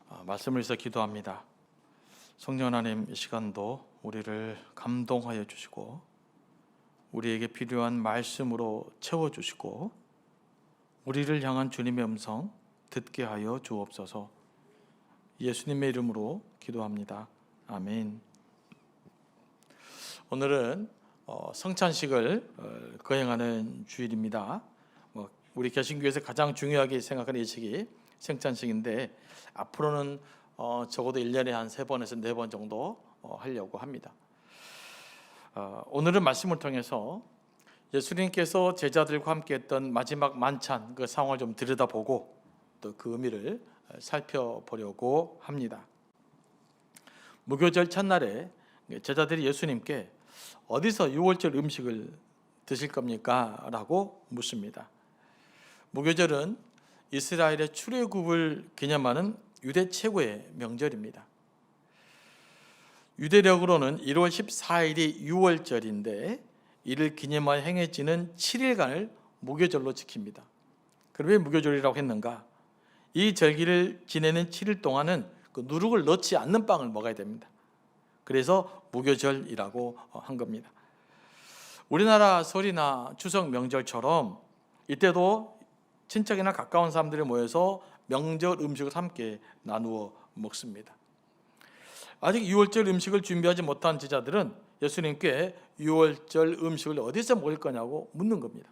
말씀을 위해서 기도합니다. 성령 하나님, 이 시간도 우리를 감동하여 주시고 우리에게 필요한 말씀으로 채워주시고 우리를 향한 주님의 음성 듣게 하여 주옵소서. 예수님의 이름으로 기도합니다. 아멘. 오늘은 성찬식을 거행하는 주일입니다. 우리 개신교에서 가장 중요하게 생각하는 예식이 성찬식인데 앞으로는 적어도 1년에 한 3번에서 4번 정도 하려고 합니다. 오늘은 말씀을 통해서 예수님께서 제자들과 함께 했던 마지막 만찬 그 상황을 좀 들여다보고 또 그 의미를 살펴보려고 합니다. 무교절 첫날에 제자들이 예수님께 어디서 유월절 음식을 드실 겁니까? 라고 묻습니다. 무교절은 이스라엘의 출애굽을 기념하는 유대 최고의 명절입니다. 유대력으로는 1월 14일이 유월절인데 이를 기념하여 행해지는 7일간을 무교절로 지킵니다. 그럼 왜 무교절이라고 했는가? 이 절기를 지내는 7일 동안은 그 누룩을 넣지 않는 빵을 먹어야 됩니다. 그래서 무교절이라고 한 겁니다. 우리나라 설이나 추석 명절처럼 이때도 친척이나 가까운 사람들이 모여서 명절 음식을 함께 나누어 먹습니다. 아직 유월절 음식을 준비하지 못한 제자들은 예수님께 유월절 음식을 어디서 먹을 거냐고 묻는 겁니다.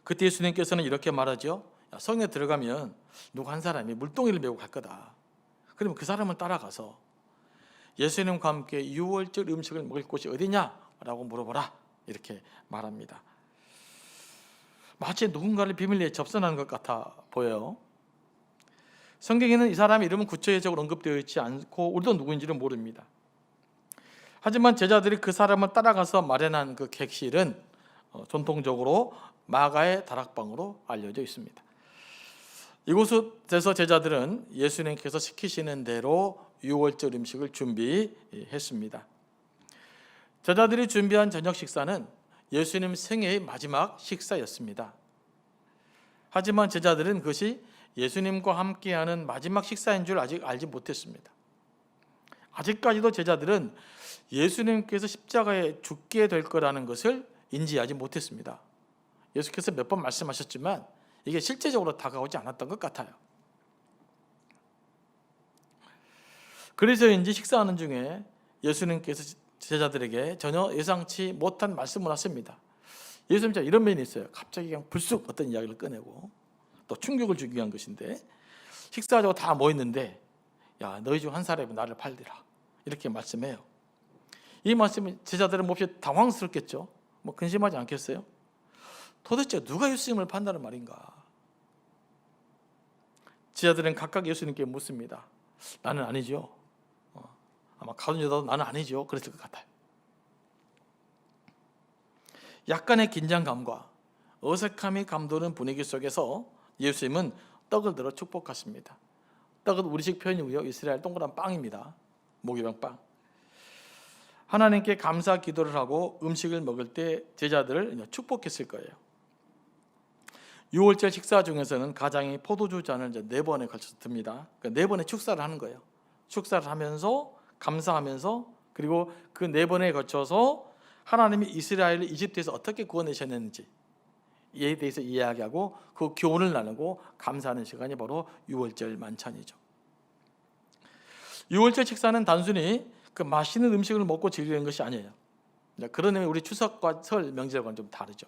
그때 예수님께서는 이렇게 말하죠. 성에 들어가면 누구 한 사람이 물동이를 메고 갈 거다. 그러면 그 사람을 따라가서 예수님과 함께 유월절 음식을 먹을 곳이 어디냐라고 물어보라. 이렇게 말합니다. 마치 누군가를 비밀리에 접선하는 것 같아 보여요. 성경에는 이 사람의 이름은 구체적으로 언급되어 있지 않고 우리도 누구인지를 모릅니다. 하지만 제자들이 그 사람을 따라가서 마련한 그 객실은 전통적으로 마가의 다락방으로 알려져 있습니다. 이곳에서 제자들은 예수님께서 시키시는 대로 유월절 음식을 준비했습니다. 제자들이 준비한 저녁 식사는 예수님 생애의 마지막 식사였습니다. 하지만 제자들은 그것이 예수님과 함께하는 마지막 식사인 줄 아직 알지 못했습니다. 아직까지도 제자들은 예수님께서 십자가에 죽게 될 거라는 것을 인지하지 못했습니다. 예수께서 몇 번 말씀하셨지만 이게 실제적으로 다가오지 않았던 것 같아요. 그래서인지 식사하는 중에 예수님께서 제자들에게 전혀 예상치 못한 말씀을 하십니다. 예수님 이런 면이 있어요. 갑자기 그냥 불쑥 어떤 이야기를 꺼내고 또 충격을 주기 위한 것인데 식사하자고 다 모였는데 야 너희 중 한 사람이 나를 팔리라 이렇게 말씀해요. 이 말씀이 제자들은 몹시 당황스럽겠죠. 근심하지 않겠어요? 도대체 누가 예수님을 판다는 말인가? 제자들은 각각 예수님께 묻습니다. 나는 아니죠. 아마 가룟 유다도 나는 아니죠. 그랬을 것 같아요. 약간의 긴장감과 어색함이 감도는 분위기 속에서 예수님은 떡을 들어 축복하십니다. 떡은 우리식 표현이고요. 이스라엘 동그란 빵입니다. 모기병 빵. 하나님께 감사 기도를 하고 음식을 먹을 때 제자들을 축복했을 거예요. 유월절 식사 중에서는 가장이 포도주 잔을 4번에 걸쳐서 듭니다. 그러니까 4번의 축사를 하는 거예요. 축사를 하면서 감사하면서 그리고 그 4번에 거쳐서 하나님이 이스라엘을 이집트에서 어떻게 구원내셨는지 이에 대해서 이야기하고 그 교훈을 나누고 감사하는 시간이 바로 유월절 만찬이죠. 유월절 식사는 단순히 그 맛있는 음식을 먹고 즐기는 것이 아니에요. 그런 의미 우리 추석과 설 명절과는 좀 다르죠.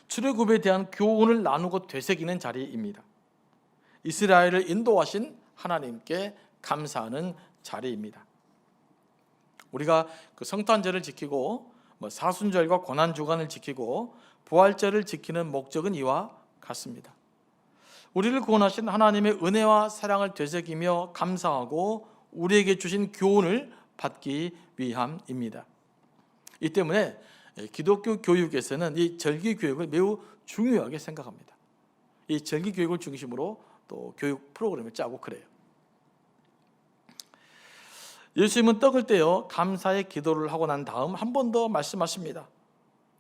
출애굽에 대한 교훈을 나누고 되새기는 자리입니다. 이스라엘을 인도하신 하나님께 감사하는 자리입니다. 우리가 그 성탄절을 지키고 사순절과 고난주간을 지키고 부활절을 지키는 목적은 이와 같습니다. 우리를 구원하신 하나님의 은혜와 사랑을 되새기며 감사하고 우리에게 주신 교훈을 받기 위함입니다. 이 때문에 기독교 교육에서는 이 절기 교육을 매우 중요하게 생각합니다. 이 절기 교육을 중심으로 또 교육 프로그램을 짜고 그래요. 예수님은 떡을 떼어 감사의 기도를 하고 난 다음 한 번 더 말씀하십니다.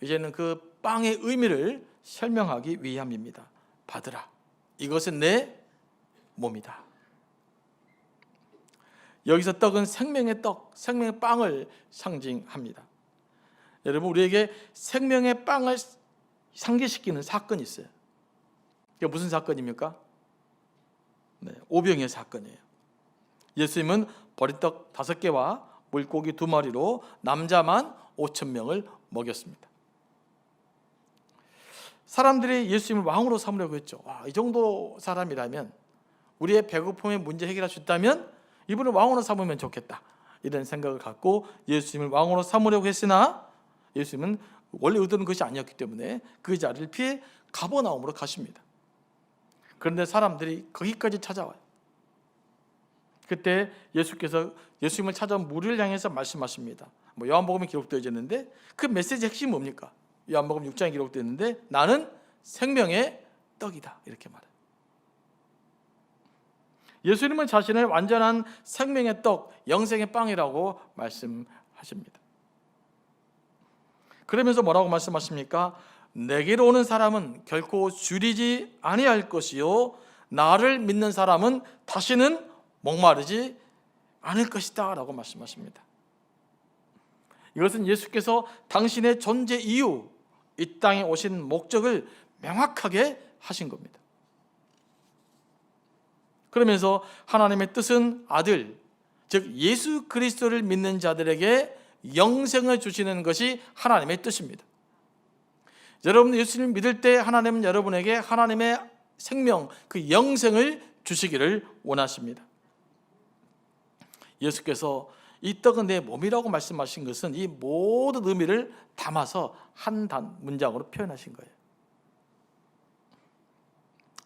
이제는 그 빵의 의미를 설명하기 위함입니다. 받으라. 이것은 내 몸이다. 여기서 떡은 생명의 떡, 생명의 빵을 상징합니다. 여러분, 우리에게 생명의 빵을 상기시키는 사건이 있어요. 이게 무슨 사건입니까? 오병이의 사건이에요. 예수님은 보리떡 5개와 물고기 2마리로 남자만 5,000명을 먹였습니다. 사람들이 예수님을 왕으로 삼으려고 했죠. 이 정도 사람이라면, 우리의 배고픔의 문제 해결할 수 있다면 이분을 왕으로 삼으면 좋겠다, 이런 생각을 갖고 예수님을 왕으로 삼으려고 했으나 예수님은 원래 의도는 것이 아니었기 때문에 그 자리를 피해 가버나움으로 가십니다. 그런데 사람들이 거기까지 찾아와요. 그때 예수께서 예수님을 찾아온 무리를 향해서 말씀하십니다. 요한복음에 기록되어 있는데 그 메시지 핵심이 뭡니까? 요한복음 6장에 기록되어 있는데 나는 생명의 떡이다, 이렇게 말해요. 예수님은 자신을 완전한 생명의 떡, 영생의 빵이라고 말씀하십니다. 그러면서 뭐라고 말씀하십니까? 내게로 오는 사람은 결코 줄이지 아니할 것이요 나를 믿는 사람은 다시는 목마르지 않을 것이다 라고 말씀하십니다. 이것은 예수께서 당신의 존재 이유, 이 땅에 오신 목적을 명확하게 하신 겁니다. 그러면서 하나님의 뜻은 아들, 즉 예수 그리스도를 믿는 자들에게 영생을 주시는 것이 하나님의 뜻입니다. 여러분, 예수님을 믿을 때 하나님은 여러분에게 하나님의 생명, 그 영생을 주시기를 원하십니다. 예수께서 이 떡은 내 몸이라고 말씀하신 것은 이 모든 의미를 담아서 한 문장으로 표현하신 거예요.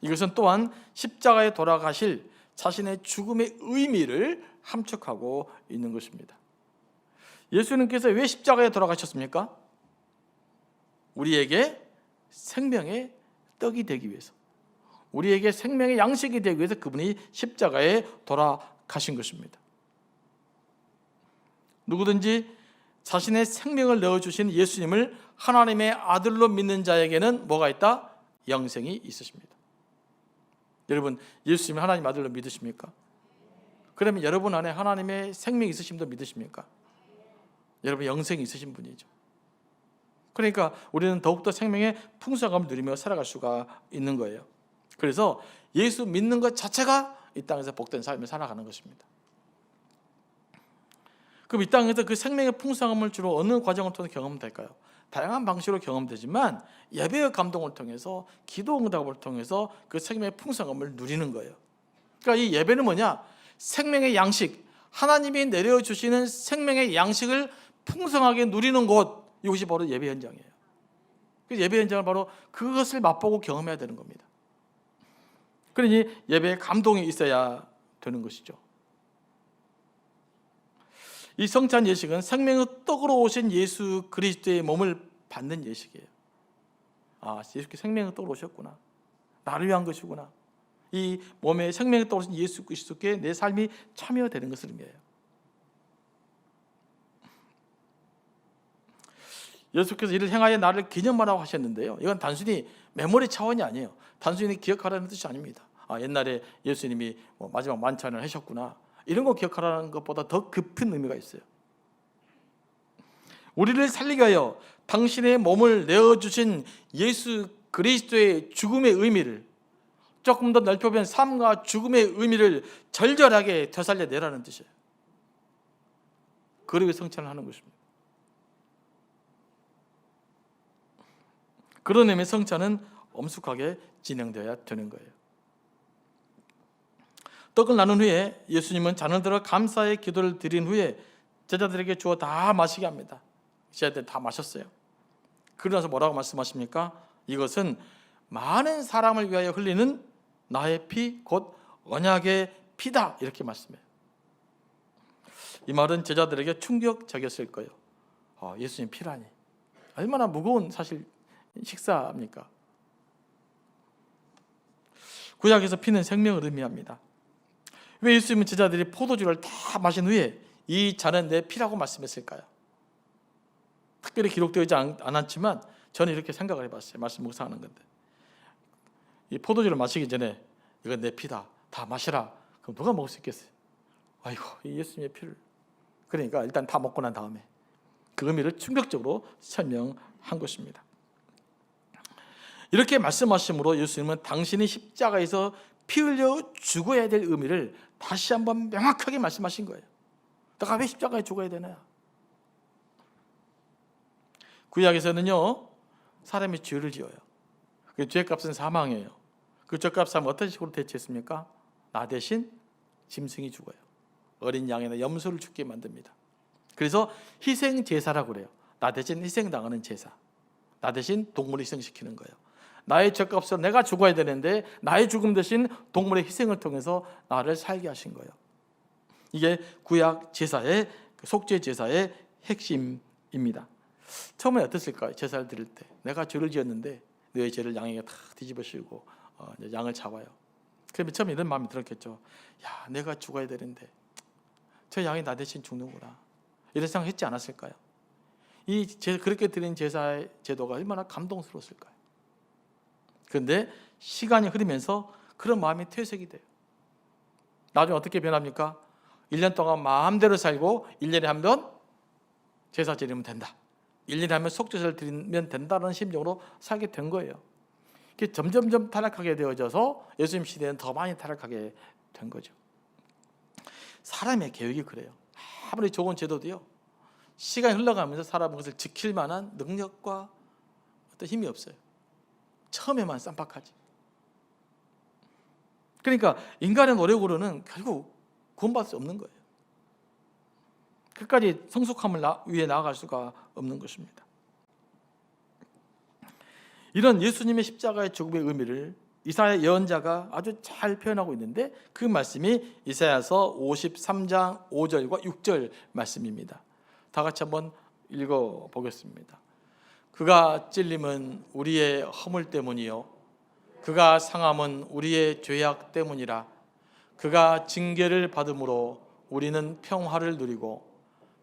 이것은 또한 십자가에 돌아가실 자신의 죽음의 의미를 함축하고 있는 것입니다. 예수님께서 왜 십자가에 돌아가셨습니까? 우리에게 생명의 떡이 되기 위해서, 우리에게 생명의 양식이 되기 위해서 그분이 십자가에 돌아가신 것입니다. 누구든지 자신의 생명을 내어주신 예수님을 하나님의 아들로 믿는 자에게는 뭐가 있다? 영생이 있으십니다. 여러분, 예수님을 하나님 아들로 믿으십니까? 그러면 여러분 안에 하나님의 생명이 있으심도 믿으십니까? 여러분 영생이 있으신 분이죠. 그러니까 우리는 더욱더 생명의 풍성함을 누리며 살아갈 수가 있는 거예요. 그래서 예수 믿는 것 자체가 이 땅에서 복된 삶을 살아가는 것입니다. 그럼 이 땅에서 그 생명의 풍성함을 주로 어느 과정을 통해 경험될까요? 다양한 방식으로 경험되지만 예배의 감동을 통해서, 기도 응답을 통해서 그 생명의 풍성함을 누리는 거예요. 그러니까 이 예배는 뭐냐? 생명의 양식, 하나님이 내려주시는 생명의 양식을 풍성하게 누리는 곳, 이것이 바로 예배 현장이에요. 그 예배 현장을 바로 그것을 맛보고 경험해야 되는 겁니다. 그러니 예배에 감동이 있어야 되는 것이죠. 이 성찬 예식은 생명의 떡으로 오신 예수 그리스도의 몸을 받는 예식이에요. 예수께서 생명의 떡으로 오셨구나, 나를 위한 것이구나, 이 몸에 생명의 떡으로 오신 예수 그리스도께 내 삶이 참여되는 것을 의미해요. 예수께서 이를 행하여 나를 기념하라고 하셨는데요, 이건 단순히 메모리 차원이 아니에요. 단순히 기억하라는 뜻이 아닙니다. 옛날에 예수님이 마지막 만찬을 하셨구나, 이런 거 기억하라는 것보다 더 깊은 의미가 있어요. 우리를 살리게 하여 당신의 몸을 내어주신 예수 그리스도의 죽음의 의미를 조금 더 넓혀보면 삶과 죽음의 의미를 절절하게 되살려내라는 뜻이에요. 그러기 위해 성찬을 하는 것입니다. 그런 의미의 성찬은 엄숙하게 진행되어야 되는 거예요. 떡을 나눈 후에 예수님은 잔을 들어 감사의 기도를 드린 후에 제자들에게 주어 다 마시게 합니다. 제자들 다 마셨어요. 그러나서 뭐라고 말씀하십니까? 이것은 많은 사람을 위하여 흘리는 나의 피, 곧 언약의 피다, 이렇게 말씀해요. 이 말은 제자들에게 충격적이었을 거예요. 예수님 피라니, 얼마나 무거운 사실 식사입니까? 구약에서 피는 생명을 의미합니다. 왜 예수님은 제자들이 포도주를 다 마신 후에 이 잔은 내 피라고 말씀했을까요? 특별히 기록되지 않았지만 저는 이렇게 생각을 해봤어요. 말씀 묵상하는 건데, 이 포도주를 마시기 전에 이건 내 피다, 다 마시라. 그럼 누가 먹을 수 있겠어요? 아이고, 이 예수님의 피를. 그러니까 일단 다 먹고 난 다음에 그 의미를 충격적으로 설명한 것입니다. 이렇게 말씀하심으로 예수님은 당신이 십자가에서 피 흘려 죽어야 될 의미를 다시 한번 명확하게 말씀하신 거예요. 내가 왜 십자가에 죽어야 되나? 구약에서는요, 사람이 죄를 지어요. 그 죄값은 사망이에요. 그 죄값은 어떤 식으로 대체했습니까? 나 대신 짐승이 죽어요. 어린 양이나 염소를 죽게 만듭니다. 그래서 희생 제사라고 그래요. 나 대신 희생당하는 제사. 나 대신 동물을 희생시키는 거예요. 나의 죄값으로 내가 죽어야 되는데 나의 죽음 대신 동물의 희생을 통해서 나를 살게 하신 거예요. 이게 구약 제사의, 속죄 제사의 핵심입니다. 처음에 어땠을까요? 제사를 드릴 때 내가 죄를 지었는데 너의 죄를 양에게 다 뒤집어 씌우고 양을 잡아요. 그러면 처음에 이런 마음이 들었겠죠. 야, 내가 죽어야 되는데 저 양이 나 대신 죽는구나, 이런 생각 했지 않았을까요? 그렇게 드린 제사의 제도가 얼마나 감동스러웠을까요? 그런데 시간이 흐르면서 그런 마음이 퇴색이 돼요. 나중에 어떻게 변합니까? 1년 동안 마음대로 살고 1년에 한 번 제사 드리면 된다, 1년에 한 번 속죄제를 드리면 된다는 심정으로 살게 된 거예요. 이게 점점점 타락하게 되어져서 예수님 시대는 더 많이 타락하게 된 거죠. 사람의 계획이 그래요. 아무리 좋은 제도도요, 시간이 흘러가면서 사람은 그것을 지킬 만한 능력과 어떤 힘이 없어요. 처음에만 쌈박하지. 그러니까 인간의 노력으로는 결국 구원받을 수 없는 거예요. 끝까지 성숙함을 위해 나아갈 수가 없는 것입니다. 이런 예수님의 십자가의 죽음의 의미를 이사야 예언자가 아주 잘 표현하고 있는데 그 말씀이 이사야서 53장 5절과 6절 말씀입니다. 다 같이 한번 읽어보겠습니다. 그가 찔림은 우리의 허물 때문이요 그가 상함은 우리의 죄악 때문이라. 그가 징계를 받음으로 우리는 평화를 누리고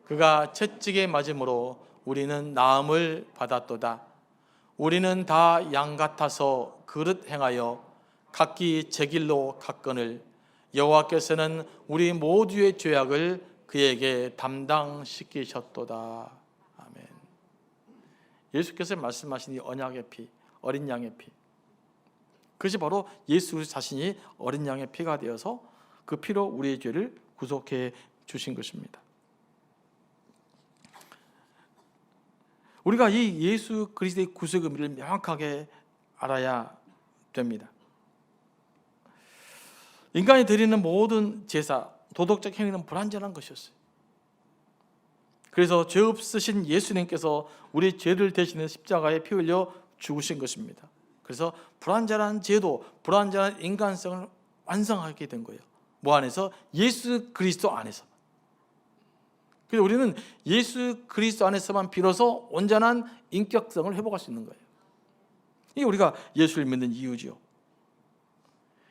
그가 채찍에 맞음으로 우리는 나음을 받았도다. 우리는 다 양 같아서 그릇 행하여 각기 제 길로 갔거늘 여호와께서는 우리 모두의 죄악을 그에게 담당시키셨도다. 아멘. 예수께서 말씀하신 이 언약의 피, 어린 양의 피, 그것이 바로 예수 자신이 어린 양의 피가 되어서 그 피로 우리의 죄를 구속해 주신 것입니다. 우리가 이 예수 그리스도의 구속 의미를 명확하게 알아야 됩니다. 인간이 드리는 모든 제사, 도덕적 행위는 불완전한 것이었어요. 그래서 죄 없으신 예수님께서 우리 죄를 대신해 십자가에 피 흘려 죽으신 것입니다. 그래서 불완전한 제도, 불완전한 인간성을 완성하게 된 거예요. 뭐 안에서? 예수 그리스도 안에서. 그래서 우리는 예수 그리스도 안에서만 비로소 온전한 인격성을 회복할 수 있는 거예요. 이게 우리가 예수를 믿는 이유죠.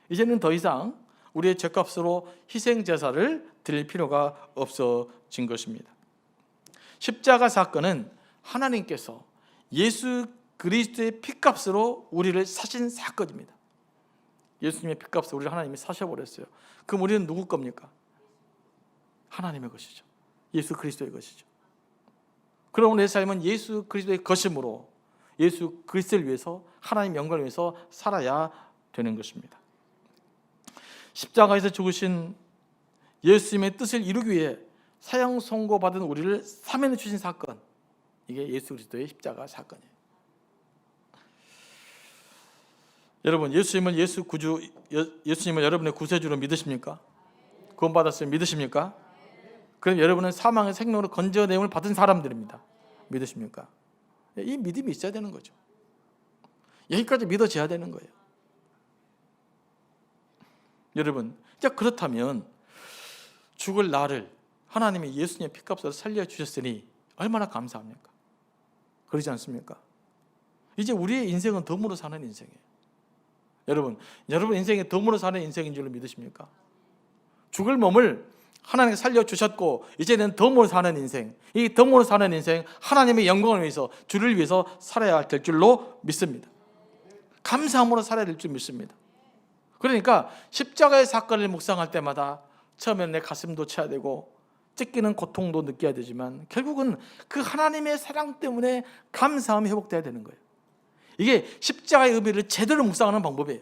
이제는 더 이상 우리의 죄값으로 희생 제사를 드릴 필요가 없어진 것입니다. 십자가 사건은 하나님께서 예수 그리스도의 피값으로 우리를 사신 사건입니다. 예수님의 피값으로 우리를 하나님이 사셔버렸어요. 그럼 우리는 누구 겁니까? 하나님의 것이죠. 예수 그리스도의 것이죠. 그럼 내 삶은 예수 그리스도의 것이므로 예수 그리스도를 위해서, 하나님 영광을 위해서 살아야 되는 것입니다. 십자가에서 죽으신 예수님의 뜻을 이루기 위해 사형 선고받은 우리를 사면해 주신 사건, 이게 예수 그리스도의 십자가 사건이에요. 여러분, 예수님을 여러분의 구세주로 믿으십니까? 구원받았으면 믿으십니까? 그럼 여러분은 사망의 생명으로 건져내음을 받은 사람들입니다. 믿으십니까? 이 믿음이 있어야 되는 거죠. 여기까지 믿어져야 되는 거예요. 여러분, 그렇다면 죽을 나를 하나님이 예수님의 피값으로 살려주셨으니 얼마나 감사합니까? 그러지 않습니까? 이제 우리의 인생은 덤으로 사는 인생이에요. 여러분 인생이 덤으로 사는 인생인 줄 믿으십니까? 죽을 몸을 하나님께 살려주셨고 이제는 덤으로 사는 인생, 이 덤으로 사는 인생, 하나님의 영광을 위해서, 주를 위해서 살아야 될 줄로 믿습니다. 감사함으로 살아야 될 줄 믿습니다. 그러니까 십자가의 사건을 묵상할 때마다 처음에는 내 가슴도 쳐야 되고 찢기는 고통도 느껴야 되지만 결국은 그 하나님의 사랑 때문에 감사함이 회복돼야 되는 거예요. 이게 십자가의 의미를 제대로 묵상하는 방법이에요.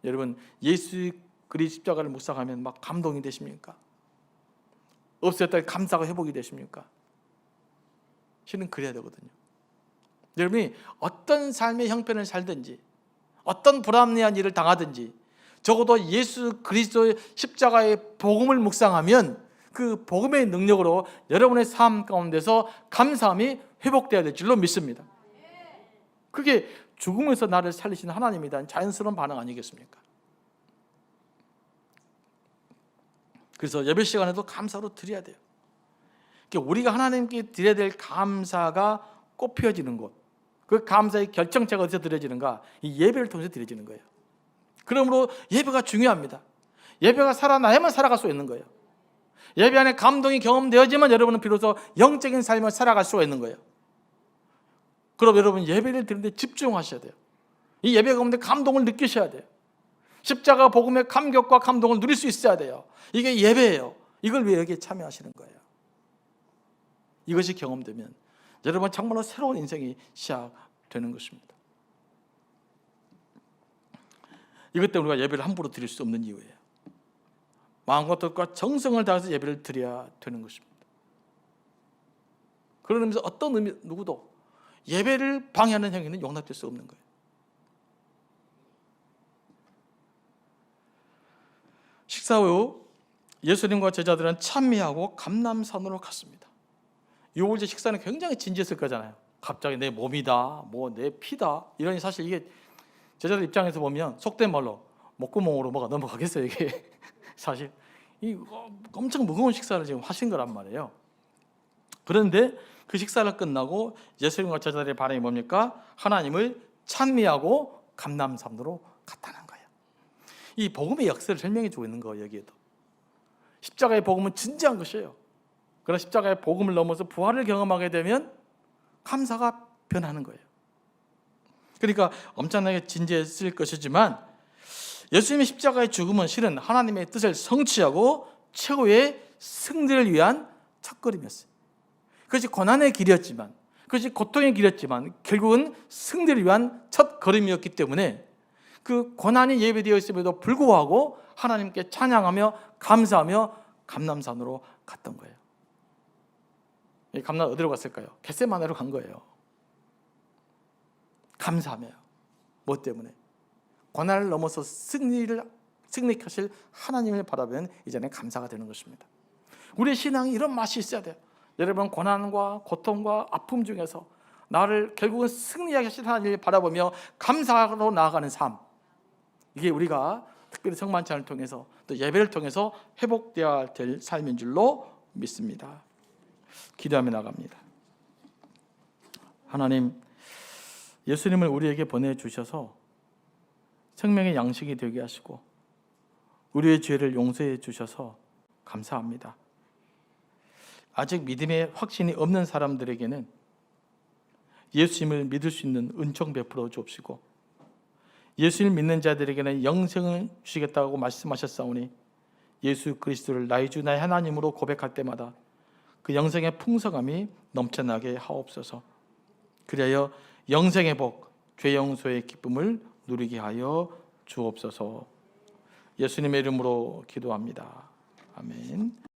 여러분, 예수 그리스도 십자가를 묵상하면 막 감동이 되십니까? 없었다 감사가 회복이 되십니까? 실은 그래야 되거든요. 여러분이 어떤 삶의 형편을 살든지 어떤 불합리한 일을 당하든지 적어도 예수 그리스도의 십자가의 복음을 묵상하면 그 복음의 능력으로 여러분의 삶 가운데서 감사함이 회복되어야 될 줄로 믿습니다. 그게 죽음에서 나를 살리시는 하나님에 대한 자연스러운 반응 아니겠습니까? 그래서 예배 시간에도 감사로 드려야 돼요. 우리가 하나님께 드려야 될 감사가 꽃피어지는 곳, 그 감사의 결정체가 어디서 드려지는가? 이 예배를 통해서 드려지는 거예요. 그러므로 예배가 중요합니다. 예배가 살아나야만 살아갈 수 있는 거예요. 예배 안에 감동이 경험되어지만 여러분은 비로소 영적인 삶을 살아갈 수가 있는 거예요. 그럼 여러분 예배를 드리는데 집중하셔야 돼요. 이 예배 가운데 감동을 느끼셔야 돼요. 십자가 복음의 감격과 감동을 누릴 수 있어야 돼요. 이게 예배예요. 이걸 왜 여기에 참여하시는 거예요? 이것이 경험되면 여러분 정말로 새로운 인생이 시작되는 것입니다. 이것 때문에 우리가 예배를 함부로 드릴 수 없는 이유예요. 마음과 뜻과 정성을 다해서 예배를 드려야 되는 것입니다. 그런 의미에서 어떤 의미 누구도 예배를 방해하는 행위는 용납될 수 없는 거예요. 식사 후 예수님과 제자들은 찬미하고 감람산으로 갔습니다. 유월절 식사는 굉장히 진지했을 거잖아요. 갑자기 내 몸이다, 뭐 내 피다, 이러니 사실 이게 제자들 입장에서 보면 속된 말로 목구멍으로 뭐가 넘어가겠어요. 이게 사실 이 엄청 무거운 식사를 지금 하신 거란 말이에요. 그런데 그 식사를 끝나고 예수님과 제자들의 반응이 뭡니까? 하나님을 찬미하고 감람산으로 갔다는 거예요. 이 복음의 역사를 설명해 주고 있는 거예요. 여기에도 십자가의 복음은 진지한 것이에요. 그러나 십자가의 복음을 넘어서 부활을 경험하게 되면 감사가 변하는 거예요. 그러니까 엄청나게 진지했을 것이지만 예수님의 십자가의 죽음은 실은 하나님의 뜻을 성취하고 최후의 승리를 위한 첫걸음이었어요. 그것이 고난의 길이었지만, 그것이 고통의 길이었지만 결국은 승리를 위한 첫걸음이었기 때문에 그 고난이 예배되어 있음에도 불구하고 하나님께 찬양하며 감사하며 감람산으로 갔던 거예요. 이 감람 어디로 갔을까요? 겟세마네로 간 거예요. 감사하며. 뭐 때문에? 고난을 넘어서 승리하실 하나님을 바라보면 이제는 감사가 되는 것입니다. 우리의 신앙이 이런 맛이 있어야 돼요. 여러분, 고난과 고통과 아픔 중에서 나를 결국은 승리하게 하실 하나님을 바라보며 감사로 나아가는 삶, 이게 우리가 특별히 성만찬을 통해서 또 예배를 통해서 회복되어야 될 삶인 줄로 믿습니다. 기도하며 나갑니다. 하나님, 예수님을 우리에게 보내주셔서 생명의 양식이 되게 하시고 우리의 죄를 용서해 주셔서 감사합니다. 아직 믿음의 확신이 없는 사람들에게는 예수님을 믿을 수 있는 은총 베풀어 주옵시고, 예수님을 믿는 자들에게는 영생을 주시겠다고 말씀하셨사오니 예수 그리스도를 나의 주 나의 하나님으로 고백할 때마다 그 영생의 풍성함이 넘쳐나게 하옵소서. 그리하여 영생의 복, 죄 용서의 기쁨을 누리게 하여 주옵소서. 예수님의 이름으로 기도합니다. 아멘.